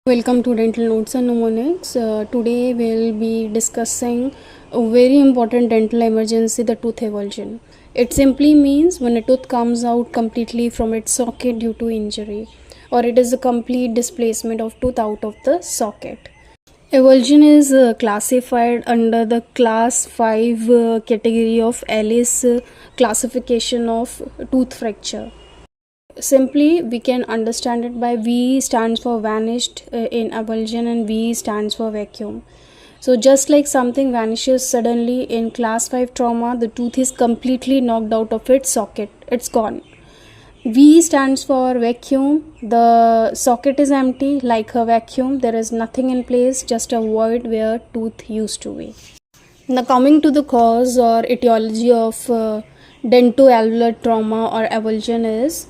Welcome to Dental Notes and Mnemonics. Today we'll be discussing a very important dental emergency, the tooth avulsion. It simply means when a tooth comes out completely from its socket due to injury, or it is a complete displacement of tooth out of the socket. Avulsion is classified under the class 5 category of Alice classification of tooth fracture. Simply we can understand it by V stands for vanished in avulsion and V stands for vacuum. So just like something vanishes suddenly in class 5 trauma, the tooth is completely knocked out of its socket, it's gone. V stands for vacuum, the socket is empty like a vacuum, there is nothing in place, just a void where tooth used to be. Now coming to the cause or etiology of dentoalveolar trauma or avulsion is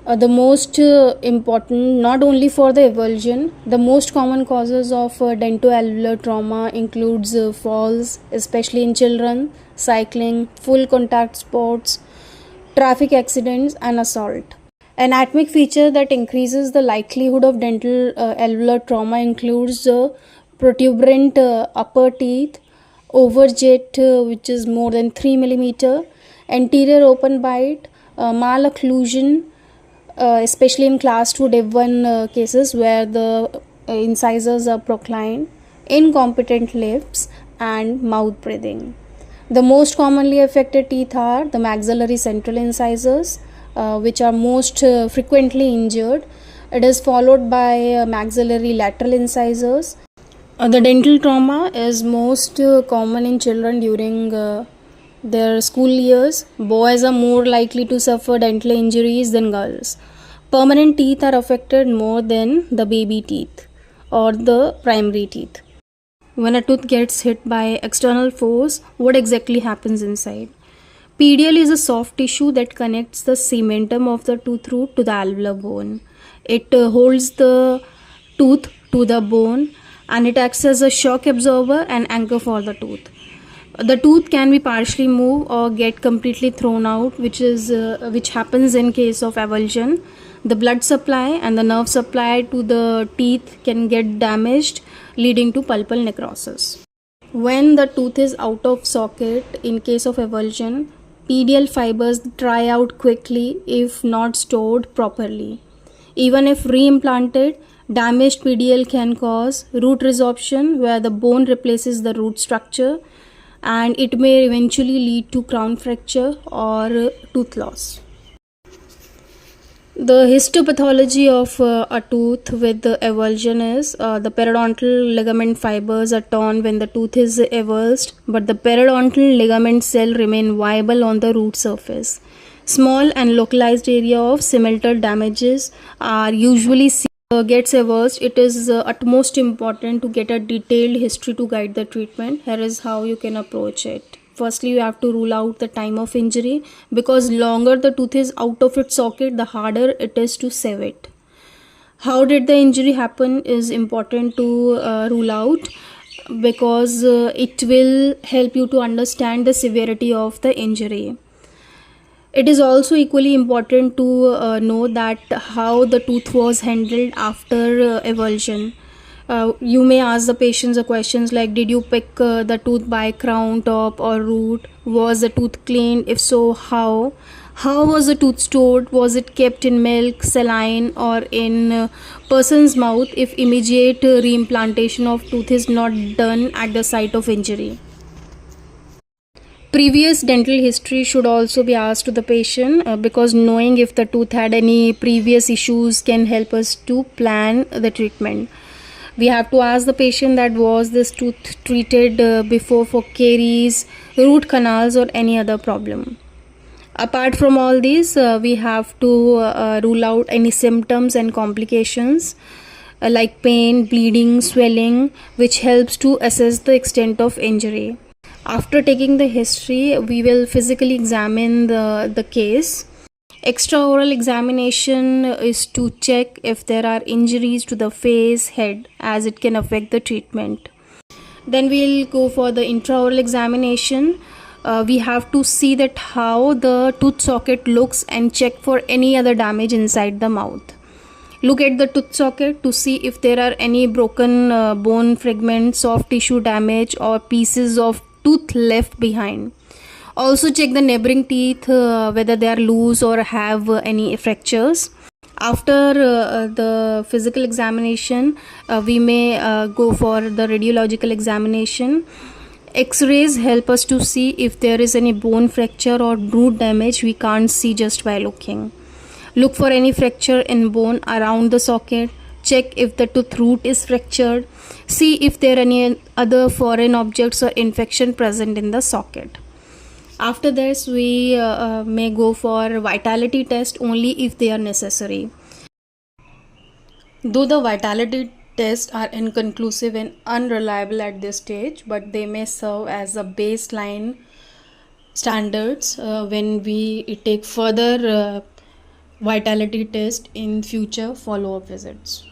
the most important, not only for the avulsion, the most common causes of dentoalveolar trauma includes falls, especially in children, cycling, full contact sports, traffic accidents and assault. Anatomic feature that increases the likelihood of dental alveolar trauma includes protuberant upper teeth, overjet which is more than 3 millimeter, anterior open bite, malocclusion, especially in class 2 div 1 cases where the incisors are proclined, incompetent lips and mouth breathing. The most commonly affected teeth are the maxillary central incisors, which are most frequently injured. It is followed by maxillary lateral incisors. The dental trauma is most common in children during their school years. Boys are more likely to suffer dental injuries than girls. Permanent teeth are affected more than the baby teeth or the primary teeth. When a tooth gets hit by external force, what exactly happens inside? Pedial is a soft tissue that connects the cementum of the tooth root to the alveolar bone. It holds the tooth to the bone and it acts as a shock absorber and anchor for the tooth. The tooth can be partially moved or get completely thrown out, which happens in case of avulsion. The blood supply and the nerve supply to the teeth can get damaged, leading to pulpal necrosis. When the tooth is out of socket in case of avulsion, pedial fibers dry out quickly if not stored properly. Even if reimplanted, damaged pedial can cause root resorption where the bone replaces the root structure, and it may eventually lead to crown fracture or tooth loss. The histopathology of a tooth with avulsion is the periodontal ligament fibers are torn when the tooth is avulsed, but the periodontal ligament cell remain viable on the root surface. Small and localized area of similtal damages are usually seen. Gets avulsed, it is utmost important to get a detailed history to guide the treatment. Here is how you can approach it. Firstly, you have to rule out the time of injury, because longer the tooth is out of its socket, the harder it is to save it. How did the injury happen is important to rule out, because it will help you to understand the severity of the injury. It is also equally important to know that how the tooth was handled after avulsion. You may ask the patients questions like, did you pick the tooth by crown, top or root? Was the tooth cleaned? If so, how? How was the tooth stored? Was it kept in milk, saline or in person's mouth if immediate reimplantation of tooth is not done at the site of injury? Previous dental history should also be asked to the patient because knowing if the tooth had any previous issues can help us to plan the treatment. We have to ask the patient that was this tooth treated before for caries, root canals or any other problem. Apart from all these, we have to rule out any symptoms and complications like pain, bleeding, swelling, which helps to assess the extent of injury. After taking the history, we will physically examine the case. Extra-oral examination is to check if there are injuries to the face, head, as it can affect the treatment. Then we'll go for the intraoral examination. We have to see that how the tooth socket looks and check for any other damage inside the mouth. Look at the tooth socket to see if there are any broken bone fragments, soft tissue damage, or pieces of tooth left behind. Also check the neighboring teeth whether they are loose or have any fractures. After the physical examination, we may go for the radiological examination. X-rays help us to see if there is any bone fracture or root damage we can't see just by looking. Look for any fracture in bone around the socket. Check if the tooth root is fractured. See if there are any other foreign objects or infection present in the socket. After this, we may go for vitality test only if they are necessary. Though the vitality tests are inconclusive and unreliable at this stage, but they may serve as a baseline standards when we take further vitality test in future follow-up visits.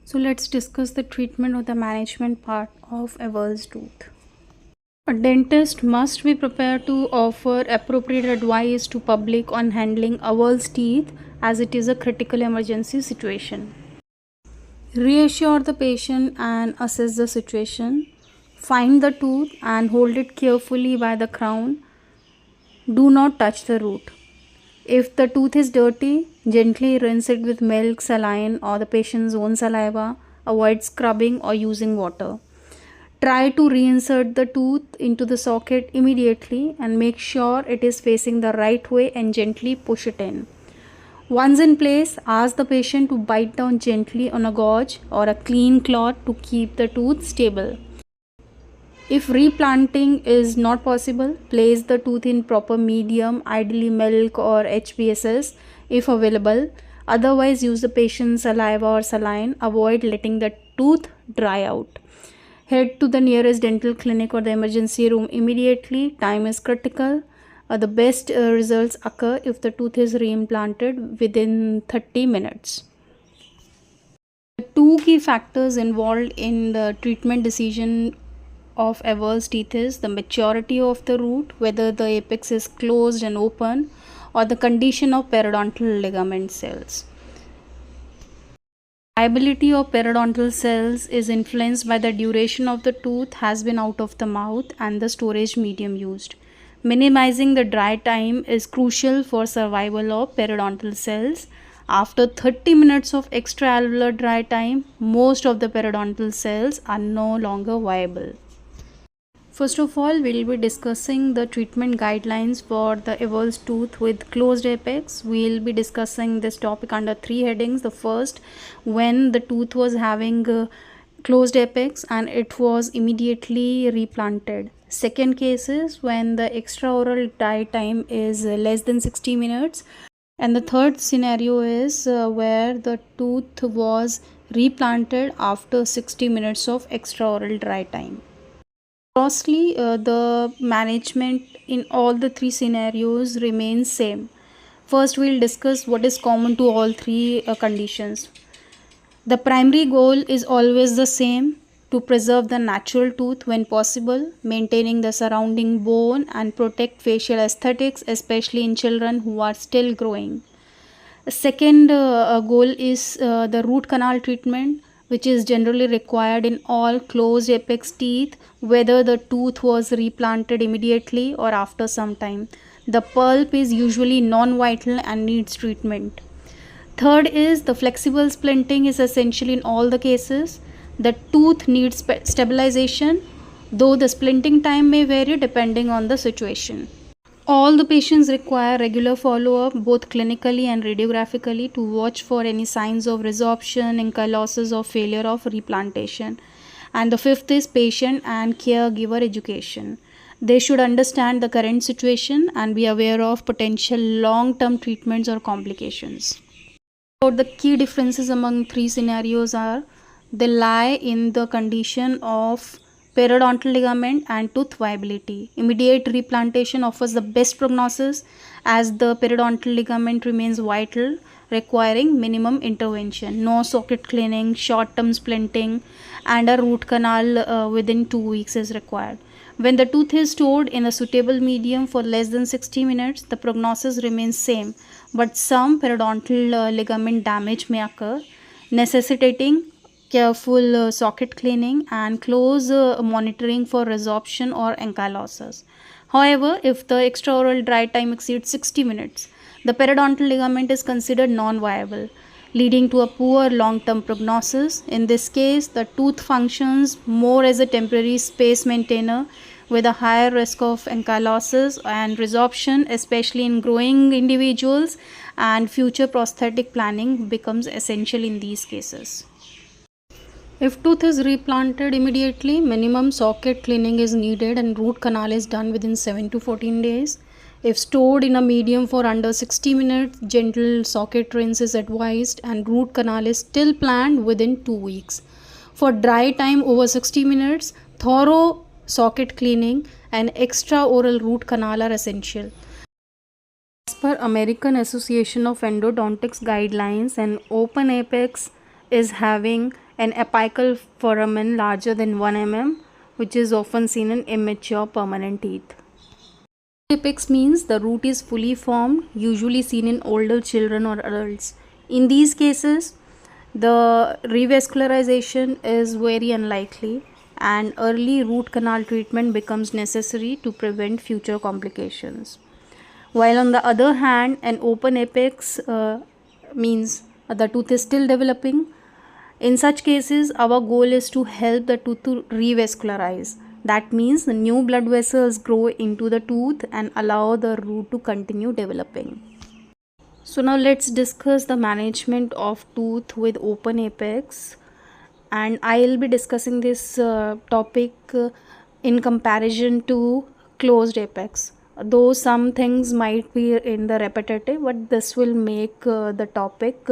So let's discuss the treatment or the management part of avulsed tooth. A dentist must be prepared to offer appropriate advice to public on handling avulsed teeth as it is a critical emergency situation. Reassure the patient and assess the situation. Find the tooth and hold it carefully by the crown. Do not touch the root. If the tooth is dirty, gently rinse it with milk, saline, or the patient's own saliva. Avoid scrubbing or using water. Try to reinsert the tooth into the socket immediately and make sure it is facing the right way and gently push it in. Once in place, ask the patient to bite down gently on a gauze or a clean cloth to keep the tooth stable. If replanting is not possible, place the tooth in proper medium, ideally milk or HBSS if available. Otherwise, use the patient's saliva or saline. Avoid letting the tooth dry out. Head to the nearest dental clinic or the emergency room immediately. Time is critical. The best results occur if the tooth is reimplanted within 30 minutes. The two key factors involved in the treatment decision of avulsed teeth is the maturity of the root, whether the apex is closed and open, or the condition of periodontal ligament cells. Viability of periodontal cells is influenced by the duration of the tooth has been out of the mouth and the storage medium used. Minimizing the dry time is crucial for survival of periodontal cells. After 30 minutes of extra-alveolar dry time, most of the periodontal cells are no longer viable. First of all, we'll be discussing the treatment guidelines for the avulsed tooth with closed apex. We'll be discussing this topic under three headings. The first, when the tooth was having closed apex and it was immediately replanted. Second case is when the extraoral dry time is less than 60 minutes. And the third scenario is where the tooth was replanted after 60 minutes of extraoral dry time. Firstly, the management in all the three scenarios remains same. First, we'll discuss what is common to all three conditions. The primary goal is always the same: to preserve the natural tooth when possible, maintaining the surrounding bone and protect facial aesthetics, especially in children who are still growing. The second goal is the root canal treatment, which is generally required in all closed apex teeth, whether the tooth was replanted immediately or after some time. The pulp is usually non-vital and needs treatment. Third is the flexible splinting is essential in all the cases. The tooth needs stabilization, though the splinting time may vary depending on the situation. All the patients require regular follow-up both clinically and radiographically to watch for any signs of resorption, ankylosis or failure of replantation. And the fifth is patient and caregiver education. They should understand the current situation and be aware of potential long-term treatments or complications. So the key differences among three scenarios are they lie in the condition of periodontal ligament and tooth viability. Immediate replantation offers the best prognosis as the periodontal ligament remains vital, requiring minimum intervention. No socket cleaning, short-term splinting, and a root canal within 2 weeks is required. When the tooth is stored in a suitable medium for less than 60 minutes, the prognosis remains same, but some periodontal ligament damage may occur, necessitating careful socket cleaning and close monitoring for resorption or ankylosis. However, if the extraoral dry time exceeds 60 minutes, the periodontal ligament is considered non-viable, leading to a poor long-term prognosis. In this case, the tooth functions more as a temporary space maintainer with a higher risk of ankylosis and resorption, especially in growing individuals, and future prosthetic planning becomes essential in these cases. If tooth is replanted immediately, minimum socket cleaning is needed and root canal is done within 7 to 14 days. If stored in a medium for under 60 minutes, gentle socket rinse is advised and root canal is still planned within 2 weeks. For dry time over 60 minutes, thorough socket cleaning and extra-oral root canal are essential. As per American Association of Endodontics guidelines, an open apex is having an apical foramen larger than 1 mm, which is often seen in immature permanent teeth. Apex means the root is fully formed, usually seen in older children or adults. In these cases, the revascularization is very unlikely and early root canal treatment becomes necessary to prevent future complications. While on the other hand, an open apex means the tooth is still developing. In such cases, our goal is to help the tooth to revascularize. That means the new blood vessels grow into the tooth and allow the root to continue developing. So now let's discuss the management of tooth with open apex, and I will be discussing this topic in comparison to closed apex. Though some things might be in the repetitive, but this will make the topic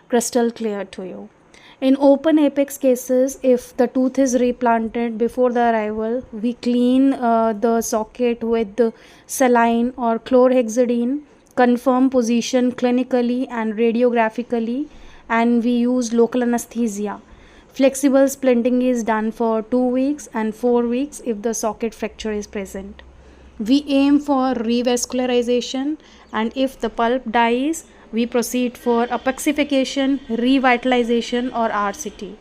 crystal clear to you. In open apex cases, if the tooth is replanted before the arrival, we clean the socket with saline or chlorhexidine, confirm position clinically and radiographically, and we use local anesthesia. Flexible splinting is done for 2 weeks and 4 weeks if the socket fracture is present. We aim for revascularization, and if the pulp dies, we proceed for apexification, revitalization or RCT.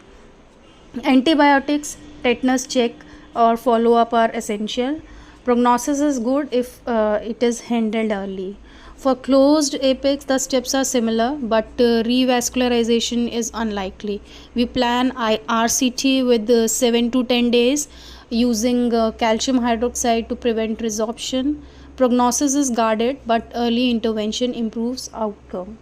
Antibiotics, tetanus check or follow-up are essential. Prognosis is good if it is handled early. For closed apex, the steps are similar, but revascularization is unlikely. We plan RCT with 7 to 10 days using calcium hydroxide to prevent resorption. Prognosis is guarded, but early intervention improves outcome.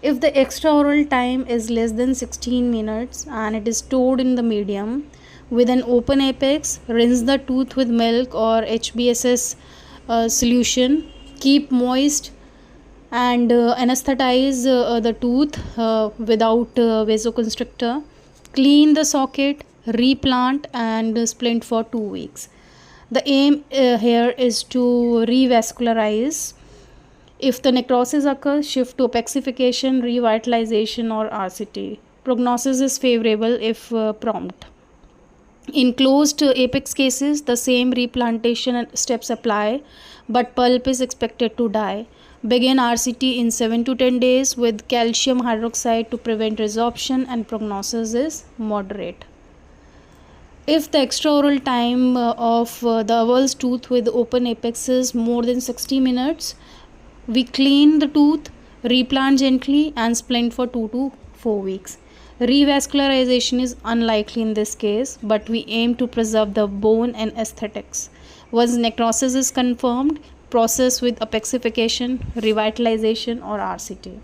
If the extraoral time is less than 16 minutes and it is stored in the medium with an open apex, rinse the tooth with milk or HBSS solution. Keep moist and anesthetize the tooth without vasoconstrictor. Clean the socket, replant and splint for 2 weeks. The aim here is to revascularize. If the necrosis occurs, shift to apexification, revitalization or RCT. Prognosis is favorable if prompt. In closed apex cases, the same replantation steps apply, but pulp is expected to die. Begin RCT in 7 to 10 days with calcium hydroxide to prevent resorption, and prognosis is moderate. If the extraoral time of the avulsed tooth with open apex is more than 60 minutes, we clean the tooth, replant gently and splint for 2 to 4 weeks. Revascularization is unlikely in this case, but we aim to preserve the bone and aesthetics. Once necrosis is confirmed, process with apexification, revitalization or RCT.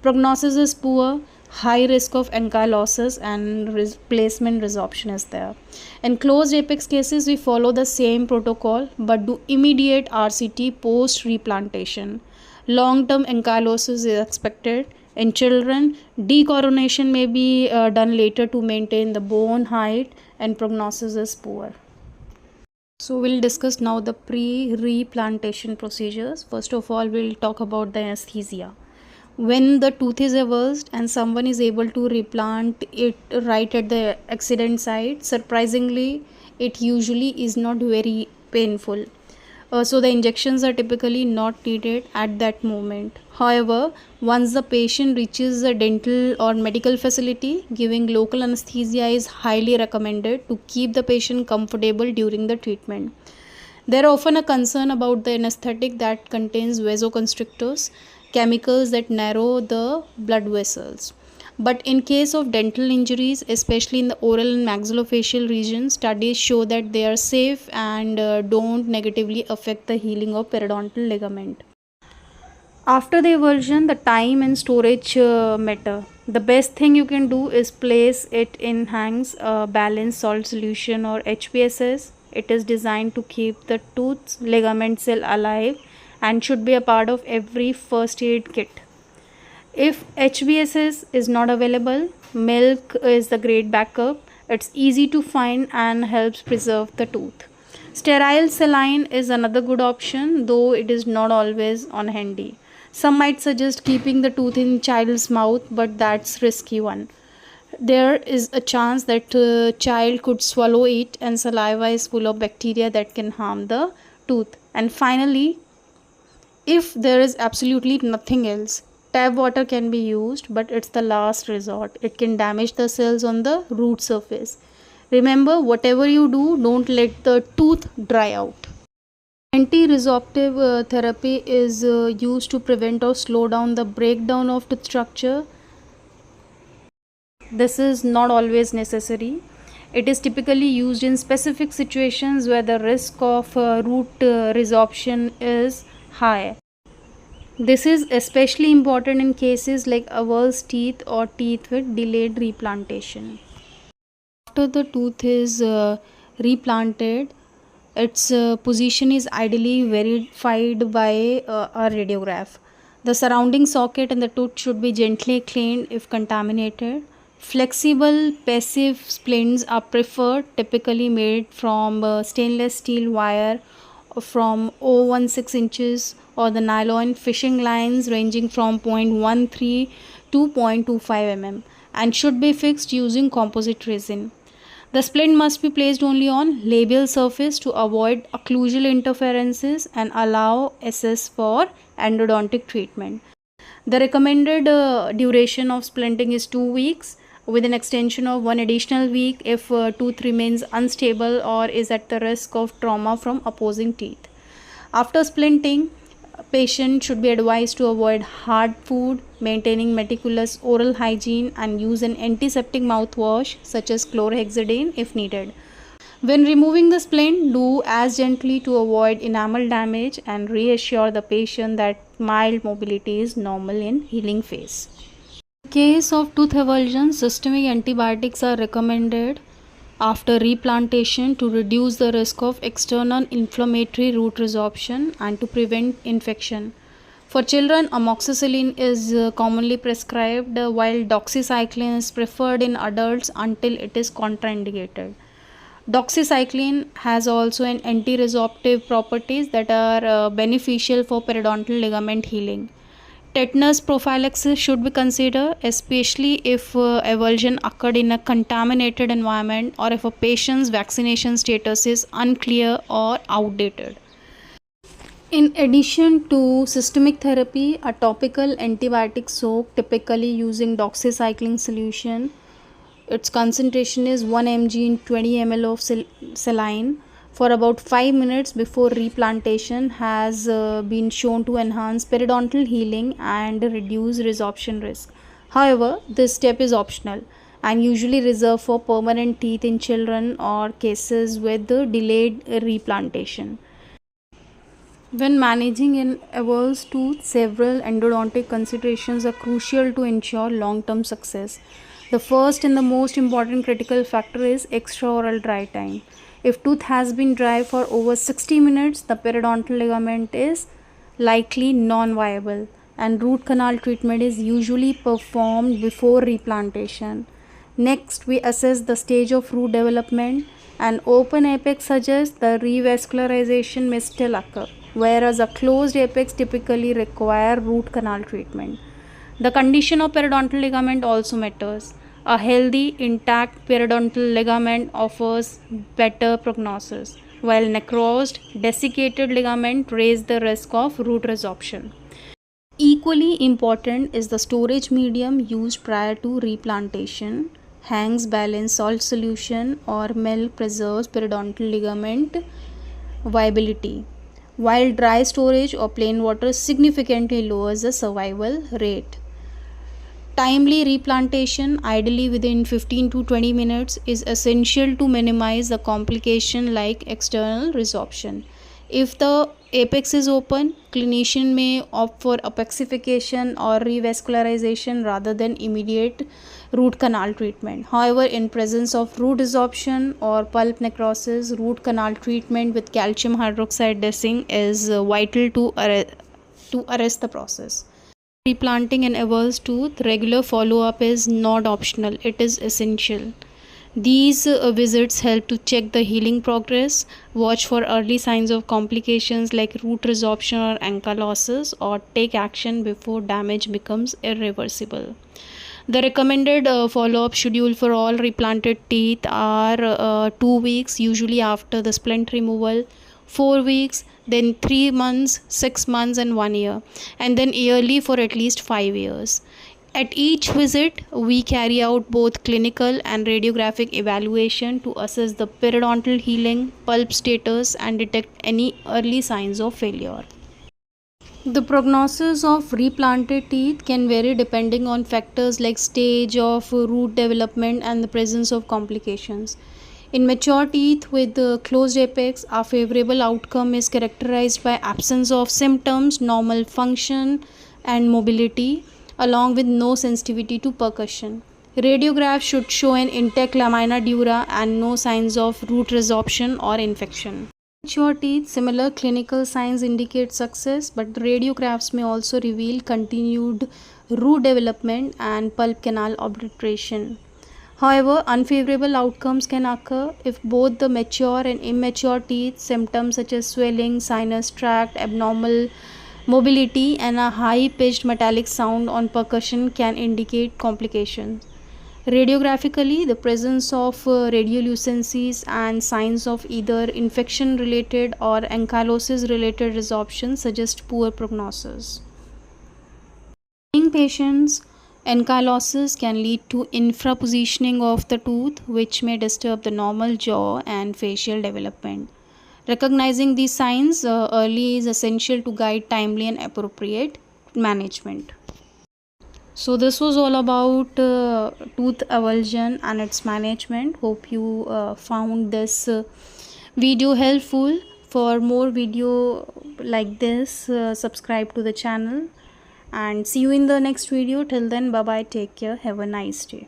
Prognosis is poor, high risk of ankylosis and replacement resorption is there. In closed apex cases, we follow the same protocol but do immediate RCT post replantation. Long-term ankylosis is expected. In children, decoronation may be done later to maintain the bone height, and prognosis is poor. So we'll discuss now the pre-replantation procedures. First of all, we'll talk about the anesthesia. When the tooth is avulsed and someone is able to replant it right at the accident site, surprisingly it usually is not very painful. So the injections are typically not needed at that moment. However, once the patient reaches a dental or medical facility, giving local anesthesia is highly recommended to keep the patient comfortable during the treatment. There are often a concern about the anesthetic that contains vasoconstrictors, chemicals that narrow the blood vessels. But in case of dental injuries, especially in the oral and maxillofacial region, studies show that they are safe and don't negatively affect the healing of periodontal ligament. After the avulsion, the time and storage matter. The best thing you can do is place it in Hank's balanced salt solution or HPSS. It is designed to keep the tooth's ligament cell alive and should be a part of every first aid kit. If HBSS is not available, milk is the great backup. It's easy to find and helps preserve the tooth. Sterile saline is another good option, though it is not always on handy. Some might suggest keeping the tooth in child's mouth, but that's risky one. There is a chance that child could swallow it, and saliva is full of bacteria that can harm the tooth. And finally, if there is absolutely nothing else, tap water can be used, but it's the last resort. It can damage the cells on the root surface. Remember, whatever you do, don't let the tooth dry out. Anti-resorptive therapy is used to prevent or slow down the breakdown of tooth structure. This is not always necessary. It is typically used in specific situations where the risk of root resorption is high. This is especially important in cases like avulsed teeth or teeth with delayed replantation. After the tooth is replanted, its position is ideally verified by a radiograph. The surrounding socket and the tooth should be gently cleaned if contaminated. Flexible passive splints are preferred, typically made from stainless steel wire from 0.16 inches or the nylon fishing lines ranging from 0.13 to 0.25 mm and should be fixed using composite resin. The splint must be placed only on labial surface to avoid occlusal interferences and allow access for endodontic treatment. The recommended duration of splinting is 2 weeks with an extension of 1 additional week if tooth remains unstable or is at the risk of trauma from opposing teeth. After splinting, patient should be advised to avoid hard food, maintaining meticulous oral hygiene and use an antiseptic mouthwash such as chlorhexidine if needed. When removing the splint, do as gently to avoid enamel damage and reassure the patient that mild mobility is normal in healing phase. In case of tooth avulsion, systemic antibiotics are recommended after replantation to reduce the risk of external inflammatory root resorption and to prevent infection. For children, amoxicillin is commonly prescribed while doxycycline is preferred in adults until it is contraindicated. Doxycycline has also an anti-resorptive properties that are beneficial for periodontal ligament healing. Tetanus prophylaxis should be considered, especially if avulsion occurred in a contaminated environment or if a patient's vaccination status is unclear or outdated. In addition to systemic therapy, a topical antibiotic soak, typically using doxycycline solution, its concentration is 1 mg in 20 ml of saline for about 5 minutes before replantation, has been shown to enhance periodontal healing and reduce resorption risk. However, this step is optional and usually reserved for permanent teeth in children or cases with delayed replantation. When managing an avulsed tooth, several endodontic considerations are crucial to ensure long-term success. The first and the most important critical factor is extra-oral dry time. If tooth has been dry for over 60 minutes, the periodontal ligament is likely non-viable and root canal treatment is usually performed before replantation. Next, we assess the stage of root development. An open apex suggests the revascularization may still occur, whereas a closed apex typically require root canal treatment. The condition of periodontal ligament also matters. A healthy, intact periodontal ligament offers better prognosis, while necrosed, desiccated ligament raise the risk of root resorption. Equally important is the storage medium used prior to replantation. Hanks balance salt solution or milk preserves periodontal ligament viability, while dry storage or plain water significantly lowers the survival rate. Timely replantation, ideally within 15 to 20 minutes, is essential to minimize the complication like external resorption. If the apex is open, clinician may opt for apexification or revascularization rather than immediate root canal treatment. However, in presence of root resorption or pulp necrosis, root canal treatment with calcium hydroxide dressing is vital to arrest the process. Replanting an avulsed tooth, regular follow-up is not optional, it is essential. These visits help to check the healing progress, watch for early signs of complications like root resorption or ankylosis, or take action before damage becomes irreversible. The recommended follow-up schedule for all replanted teeth are 2 weeks, usually after the splint removal, 4 weeks, then 3 months, 6 months, and 1 year, and then yearly for at least 5 years. At each visit, we carry out both clinical and radiographic evaluation to assess the periodontal healing, pulp status, and detect any early signs of failure. The prognosis of replanted teeth can vary depending on factors like stage of root development and the presence of complications. In mature teeth with closed apex, a favorable outcome is characterized by absence of symptoms, normal function, and mobility, along with no sensitivity to percussion. Radiographs should show an intact lamina dura and no signs of root resorption or infection. Mature teeth, similar clinical signs indicate success, but the radiographs may also reveal continued root development and pulp canal obliteration. However, unfavorable outcomes can occur if both the mature and immature teeth symptoms such as swelling, sinus tract, abnormal mobility, and a high pitched metallic sound on percussion can indicate complications. Radiographically, the presence of radiolucencies and signs of either infection related or ankylosis related resorption suggest poor prognosis. In patients, ankylosis can lead to infrapositioning of the tooth, which may disturb the normal jaw and facial development. Recognizing these signs early is essential to guide timely and appropriate management. So this was all about tooth avulsion and its management. Hope you found this video helpful. For more video like this, subscribe to the channel, and see you in the next video. Till then, bye bye, take care, have a nice day.